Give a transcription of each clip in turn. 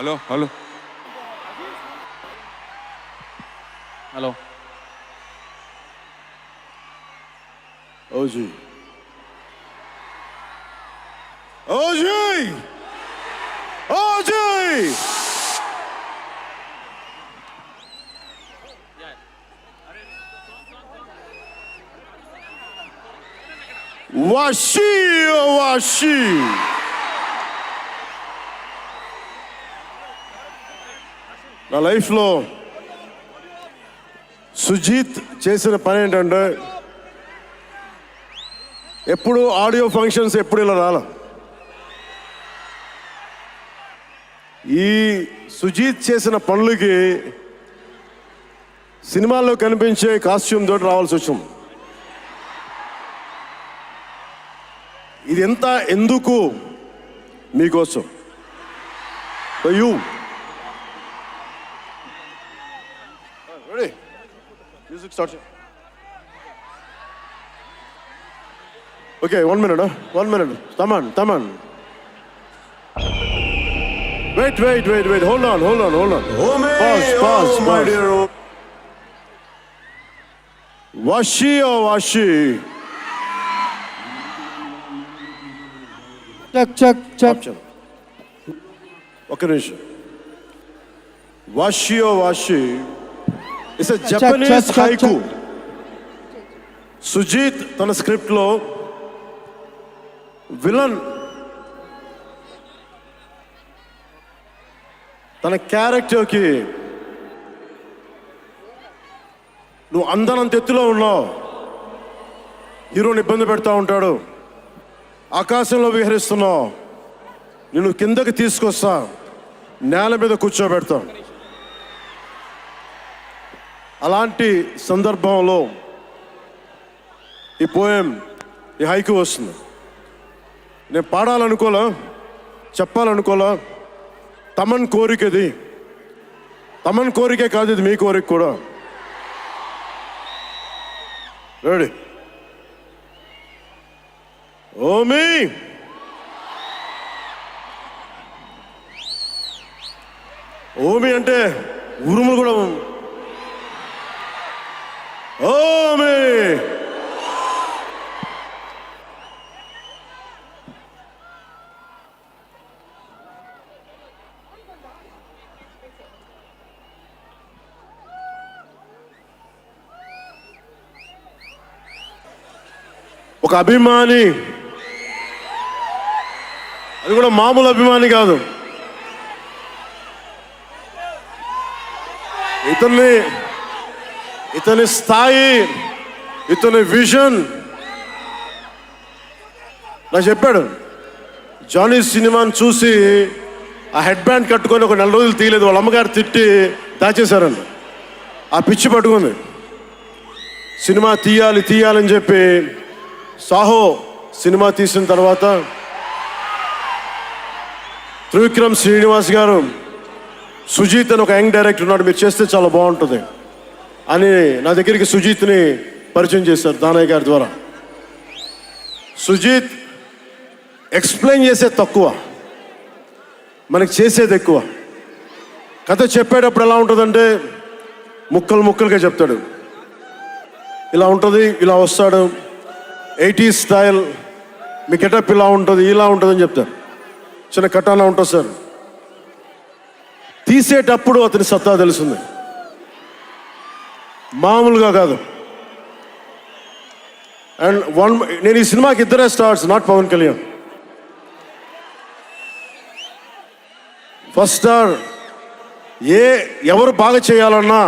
Hello hello hello OG OG OG వాషి వాషి నా లైఫ్లో సుజీత్ చేసిన పని ఏంటంటే ఎప్పుడు ఆడియో ఫంక్షన్స్ ఎప్పుడు ఇలా రాల. ఈ సుజీత్ చేసిన పనులకి సినిమాల్లో కనిపించే కాస్ట్యూమ్ తోటి రావాల్సి వచ్చింది. ఇది ఎంత ఎందుకు మీకోసం you music start. Okay, 1 minute. Come on. Wait. Hold on. Pause. Washi or washi? Check. Okay, Nish. Washi or washi? It's a Japanese haiku. Sujit తన స్క్రిప్ట్ లో విలన్ తన క్యారెక్టర్కి నువ్వు అందనంత ఎత్తులో ఉన్నావు, హీరోని ఇబ్బంది పెడతా ఉంటాడు, ఆకాశంలో విహరిస్తున్నావు, నిన్ను కిందకి తీసుకొస్తా, నేల మీద కూర్చోబెడతా. అలాంటి సందర్భంలో ఈ పోయం, ఈ హైకు వస్తుంది. నేను పాడాలనుకోలా, చెప్పాలనుకోలా. తమన్ కోరిక ఇది. తమన్ కోరికే కాదు, ఇది మీ కోరిక కూడా. రెడీ? ఓమి ఓమి అంటే ఉరుములు కూడా. ఓమి ఒక అభిమాని, అది కూడా మామూలు అభిమాని కాదు. ఇతని స్థాయి, ఇతని విజన్ నాకు చెప్పాడు. జానీ సినిమాని చూసి ఆ హెడ్ బ్యాండ్ కట్టుకొని ఒక 4 రోజులు తీయలేదు, వాళ్ళ అమ్మగారు తిట్టి దాచేశారండి. ఆ పిచ్చి పట్టుకుంది. సినిమా తీయాలని చెప్పి సాహో సినిమా తీసిన తర్వాత త్రివిక్రమ్ శ్రీనివాస్ గారు, సుజీత్ అని ఒక యంగ్ డైరెక్టర్ ఉన్నాడు, మీరు చేస్తే చాలా బాగుంటుంది అని నా దగ్గరికి సుజీత్ని పరిచయం చేశారు దానయ్య గారి ద్వారా. సుజీత్ ఎక్స్ప్లెయిన్ చేసేది తక్కువ, మనకి చేసేది ఎక్కువ. కథ చెప్పేటప్పుడు ఎలా ఉంటుందంటే ముక్కలుగా చెప్తాడు. ఇలా ఉంటుంది, ఇలా వస్తాడు, 80s స్టైల్, మీ గెటప్ ఇలా ఉంటుంది, ఇలా ఉంటుందని చెప్తారు. చిన్న కటానా ఉంటుంది సార్. తీసేటప్పుడు అతని సత్తా తెలుస్తుంది, మామూలుగా కాదు. అండ్ నేను ఈ సినిమాకి ఇద్దరే stars, not Pawan Kalyan. First star ఎవరు బాగా చేయాలన్నా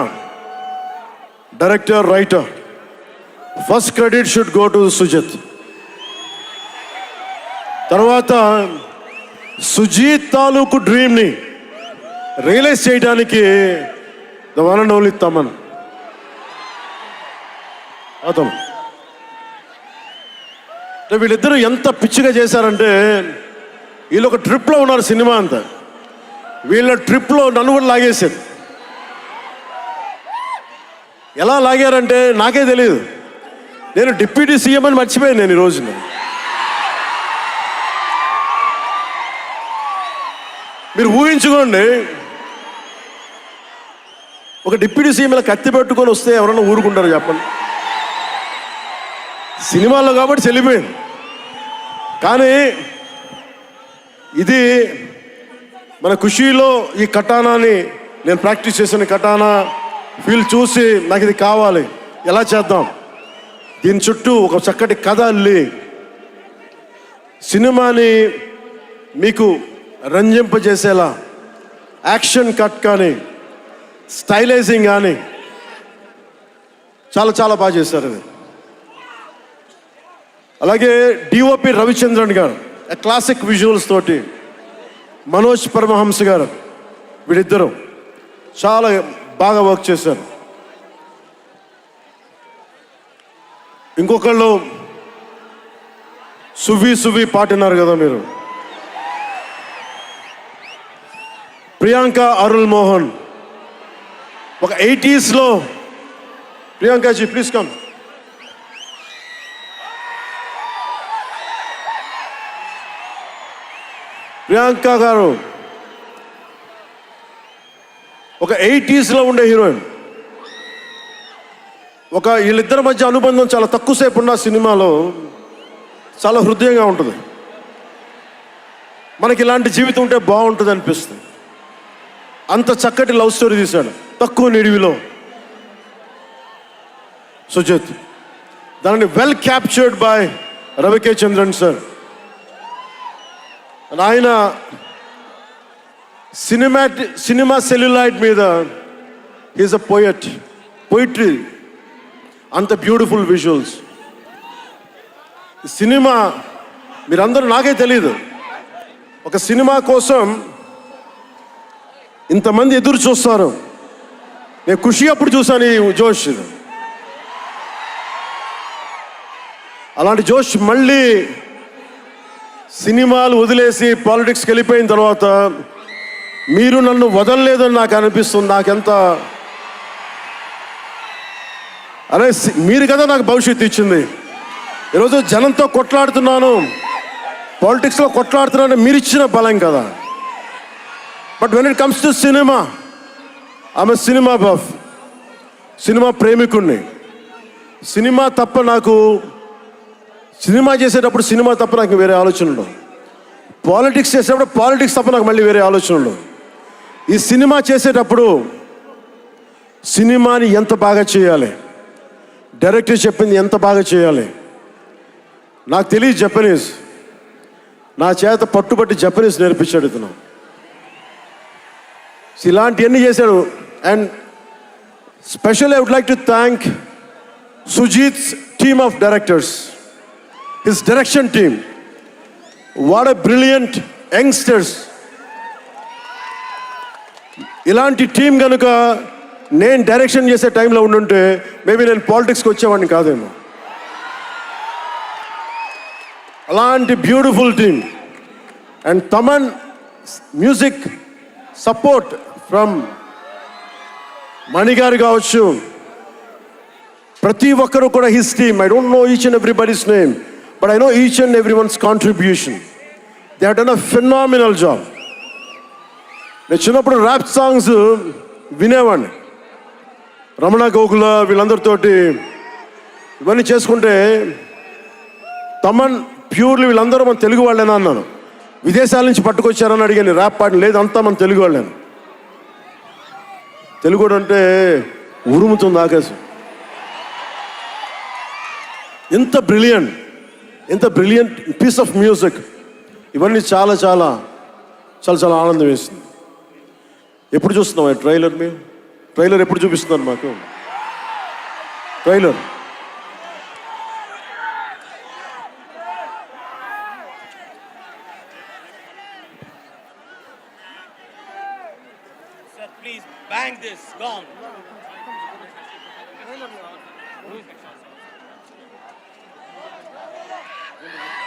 director, writer, first credit should go to Sujeeth. తర్వాత సుజీత్ తాలూకు డ్రీమ్ని రియలైజ్ చేయడానికి the one and only Thaman. వీళ్ళిద్దరూ ఎంత పిచ్చిగా చేశారంటే, వీళ్ళు ఒక ట్రిప్లో ఉన్నారు సినిమా అంతా. వీళ్ళ ట్రిప్లో నన్ను కూడా లాగేశారు. ఎలా లాగారంటే నాకే తెలియదు. నేను డిప్యూటీ సీఎం అని మర్చిపోయాను నేను ఈరోజు. 1 మీరు ఊహించుకోండి, ఒక డిప్యూటీ సీఎం ఇలా కత్తి పెట్టుకొని వస్తే ఎవరైనా ఊరుకుంటారు చెప్పండి? సినిమాల్లో కాబట్టి చెల్లిపోయింది. కానీ ఇది మన ఖుషీలో ఈ కటానాని నేను ప్రాక్టీస్ చేసిన కటానా ఫీల్ చూసి నాకు ఇది కావాలి, ఎలా చేద్దాం, దీని చుట్టూ ఒక చక్కటి కథ అల్లి సినిమాని మీకు రంజింపజేసేలా యాక్షన్ కట్ కానీ స్టైలైజింగ్ కానీ చాలా చాలా బాగా చేశారు అది. అలాగే డిఓపి రవిచంద్రన్ గారు క్లాసిక్ విజువల్స్ తోటి, మనోజ్ పరమహంస గారు, వీళ్ళిద్దరూ చాలా బాగా వర్క్ చేశారు. ఇంకొకళ్ళు సువి పాటినారు కదా మీరు, ప్రియాంక అరుల్ మోహన్. ఒక 80s ప్రియాంకాజీ ప్లీజ్ కమ్. ప్రియాంక గారు ఒక 80s ఉండే హీరోయిన్. ఒక వీళ్ళిద్దరి మధ్య అనుబంధం చాలా తక్కువసేపు ఉన్న సినిమాలో చాలా హృదయంగా ఉంటుంది. మనకి ఇలాంటి జీవితం ఉంటే బాగుంటుంది అనిపిస్తుంది. అంత చక్కటి లవ్ స్టోరీ తీశాడు తక్కువ నిడివిలో సుజిత్. దానిని well captured by రవికే Chandran sir. ఆయన సినిమా సెల్యులాయిడ్ మీద హీఈస్ అ పోయిట్రీ, అంత బ్యూటిఫుల్ విజువల్స్. సినిమా మీరందరూ, నాకే తెలియదు, ఒక సినిమా కోసం ఇంతమంది ఎదురు చూస్తారు. నేను ఖుషి అప్పుడు చూశాను ఈ జోష్. అలాంటి జోష్ మళ్ళీ సినిమాలు వదిలేసి పాలిటిక్స్కి వెళ్ళిపోయిన తర్వాత మీరు నన్ను వదలలేదని నాకు అనిపిస్తుంది. నాకెంత అరే, మీరు కదా నాకు భవిష్యత్తు ఇచ్చింది. ఈరోజు జనంతో కొట్లాడుతున్నాను, పాలిటిక్స్లో కొట్లాడుతున్నాను, మీరు ఇచ్చిన బలం కదా. But when it comes to cinema, ఆమె సినిమా బఫ్, సినిమా ప్రేమికుణ్ణి. సినిమా తప్ప నాకు, సినిమా చేసేటప్పుడు సినిమా తప్ప నాకు వేరే ఆలోచన ఉండవు. పాలిటిక్స్ చేసేటప్పుడు పాలిటిక్స్ తప్ప నాకు మళ్ళీ వేరే ఆలోచన ఉండవు. ఈ సినిమా చేసేటప్పుడు సినిమాని ఎంత బాగా చేయాలి, డైరెక్టర్ చెప్పింది ఎంత బాగా చేయాలి. నాకు తెలియదు జపనీస్, నా చేత పట్టుబట్టి జపనీస్ నేర్పించాడు ఇతను. ఇలాంటివన్నీ చేశాడు. And special I would like to thank Sujeeth's team of directors, his direction team. What a brilliant youngsters. ఇలాంటి టీం కనుక నేను డైరెక్షన్ చేసే టైంలో ఉండుంటే మేబీ నేను పాలిటిక్స్కి వచ్చేవాడిని కాదేమో. అలాంటి beautiful team. And Thaman music support from మణిగారు కావచ్చు, ప్రతి ఒక్కరు కూడా his team. I don't know each and everybody's name, but I know each and everyone's contribution. They have done a phenomenal job. నేను చిన్నప్పుడు ర్యాప్ సాంగ్స్ వినేవాడిని, రమణ గోకుల వీళ్ళందరితోటి ఇవన్నీ చేసుకుంటే. తమన్ ప్యూర్లీ వీళ్ళందరూ మన తెలుగు వాళ్ళేనా అన్నాను. విదేశాల నుంచి పట్టుకొచ్చారని అడిగాను. ర్యాప్ పాట లేదు, అంతా మన తెలుగు వాళ్ళేను. తెలుగు అంటే ఉరుముతుంది ఆకాశం. ఎంత బ్రిలియంట్ పీస్ ఆఫ్ మ్యూజిక్. ఇవన్నీ చాలా చాలా చాలా చాలా ఆనందం వేస్తుంది. ఎప్పుడు చూస్తున్నాం ట్రైలర్? మేము ట్రైలర్ ఎప్పుడు చూపిస్తున్నారు మాకు? Trailer Sir, please bang this gong.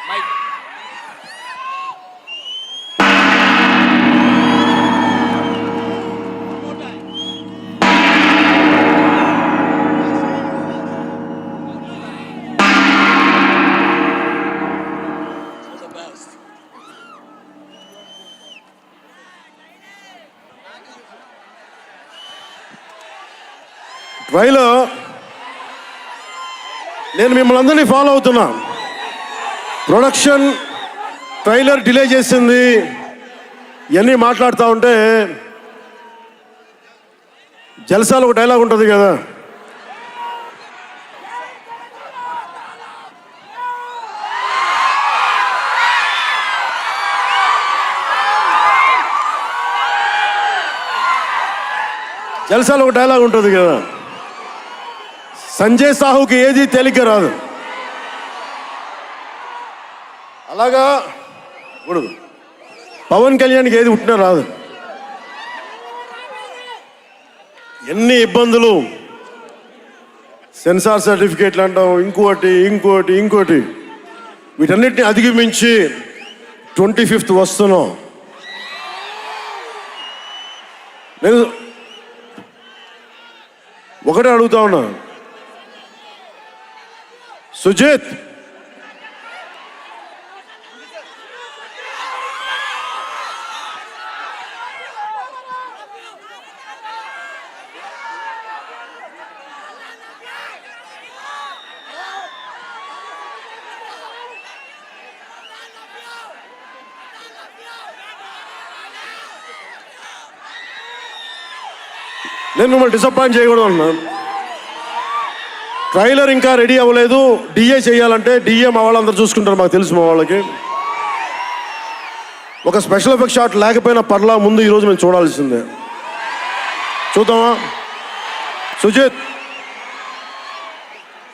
Mike. Trailer నేను మిమ్మల్ని అందరినీ ఫాలో అవుతున్నా. ప్రొడక్షన్ ట్రైలర్ డిలే చేసింది ఇవన్నీ మాట్లాడుతూ ఉంటే జల్సాలో ఒక డైలాగ్ ఉంటుంది కదా, జల్సాలో ఒక డైలాగ్ ఉంటుంది కదా, సంజయ్ సాహుకి ఏది తేలిక రాదు. అలాగా ఇప్పుడు పవన్ కళ్యాణ్కి ఏది పుట్టినా రాదు. ఎన్ని ఇబ్బందులు, సెన్సార్ సర్టిఫికేట్లు అంటాం, ఇంకోటి వీటన్నిటిని అధిగమించి 25th వస్తున్నాం. నేను ఒకటే అడుగుతా ఉన్నా, సుజిత్ నేను మిమ్మల్ని డిసప్పాయింట్ చేయకూడదు అన్నాను. ట్రైలర్ ఇంకా రెడీ అవ్వలేదు. డిఏ చేయాలంటే డిఏ మా వాళ్ళందరూ చూసుకుంటారు, మాకు తెలుసు. మా వాళ్ళకి ఒక స్పెషల్ ఎఫెక్ట్ షాట్ లేకపోయినా పర్లా, ముందు ఈరోజు మేము చూడాల్సిందే. చూద్దామా సుజిత్?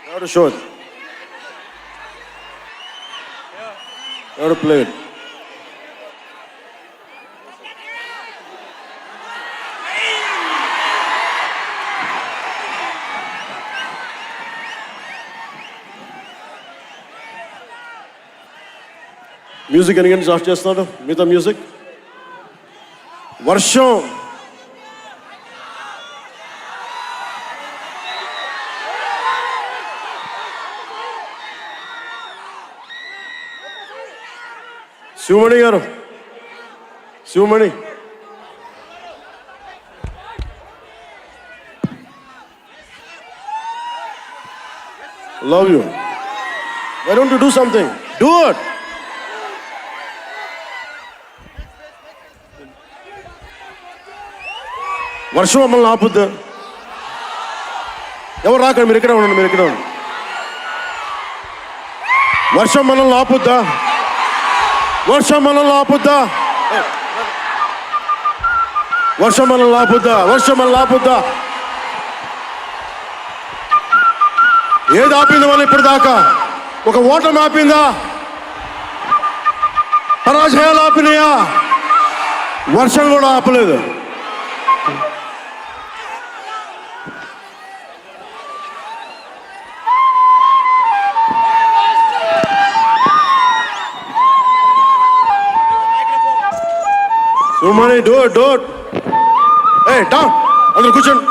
ఎవరు షో, ఎవరు ప్లే? మ్యూజిక్ ఎన్ని స్టార్ట్ చేస్తున్నాడు? మిగతా మ్యూజిక్. వర్షం శివమణి గారు, Sivamani love you. Why don't you do something? Do it. వర్షం మమ్మల్ని ఆపుద్దా? ఎవరు రాకండి, మీరు ఇక్కడే ఉండండి, మీరు ఇక్కడే ఉండండి. వర్షం మనల్ని ఆపుద్దా? వర్షం మనల్ని ఆపుద్దా? వర్షం మనల్ని ఆపుద్దా? వర్షం మనల్ని ఆపుద్దా? ఏది ఆపింది మనం ఇప్పుడు దాకా? ఒక ఓటమి ఆపిందా? పరాజయాలు ఆపినాయా? వర్షం కూడా ఆపలేదు. Sumani, do it. Hey, down. Andar కూర్చోండి.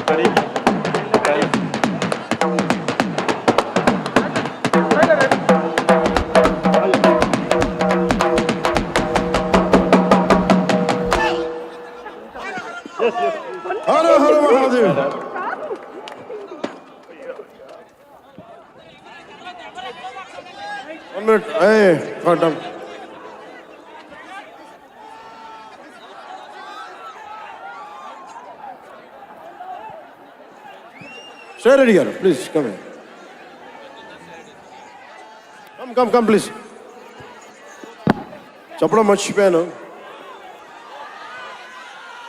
హర హర Mahadev. One minute. Hey, come down. Stay ready here. Please come here. Come, please. చెప్పడం మర్చిపోయాను.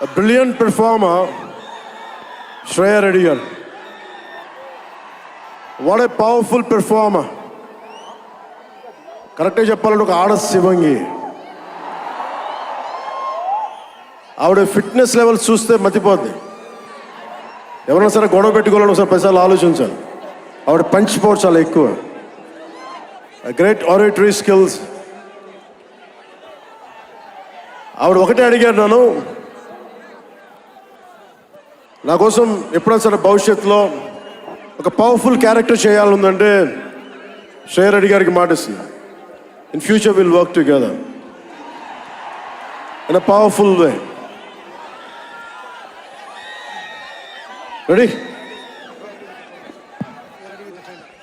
A brilliant performer, Shreya Reddy garu. What a powerful performer. కరెక్ట్గా చెప్పాలంటే ఒక ఆడ శివంగి. ఆవిడ ఫిట్నెస్ లెవెల్స్ చూస్తే మతిపోద్ది. ఎవరైనా సరే గొడవ పెట్టుకోవాలని ఒకసారి పైసలు ఆలోచించాలి. ఆవిడ పంచ్ పవర్ చాలా ఎక్కువ. Great oratory skills. ఆవిడ ఒకటే అడిగారు నన్ను, నా కోసం ఎప్పుడైనా సరే భవిష్యత్తులో ఒక పవర్ఫుల్ క్యారెక్టర్ చేయాలందంటే శ్రేయ రెడ్డి గారికి మాటిస్తుంది. In future we'll work together in a powerful way. Ready?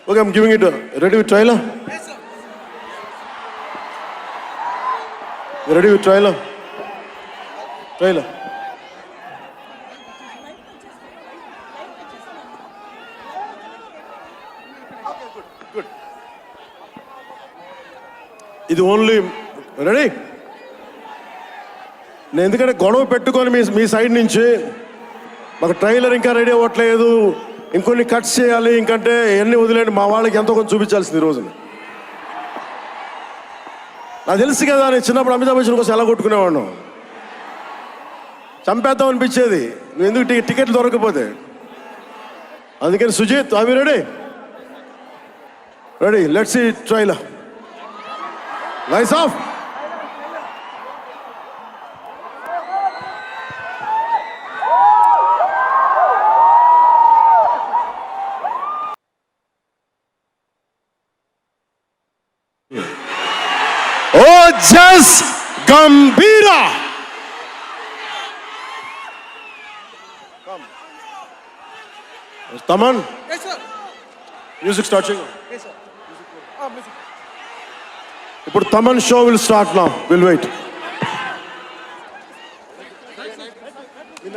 Okay, I'm giving it. Ready with trailer? Yes, sir. You ready with trailer? Trailer. Good. ఇది ఓన్లీ రెడీ. నేను ఎందుకంటే గొడవ పెట్టుకొని మీ సైడ్ నుంచి మాకు ట్రైలర్ ఇంకా ready అవ్వట్లేదు, ఇంకొన్ని కట్స్ చేయాలి, ఇంకంటే ఎన్ని వదిలేండి, మా వాళ్ళకి ఎంతో కొంచెం చూపించాల్సింది ఈ రోజున. నాకు తెలుసు కదా, నేను చిన్నప్పుడు అమితాబ్ బచ్చన్ కోసం ఎలా కొట్టుకునేవాడిను, చంపేద్దాం అనిపించేది నువ్వు ఎందుకు టికెట్లు దొరకకపోతే. అందుకని సుజిత్, అవి ready? Ready, let's see trailer. Lights off. Ojas Gambira. Come. Taman. Yes, sir. Music starting. Yes, sir. Music. ఇప్పుడు Thaman show will start now. Will wait.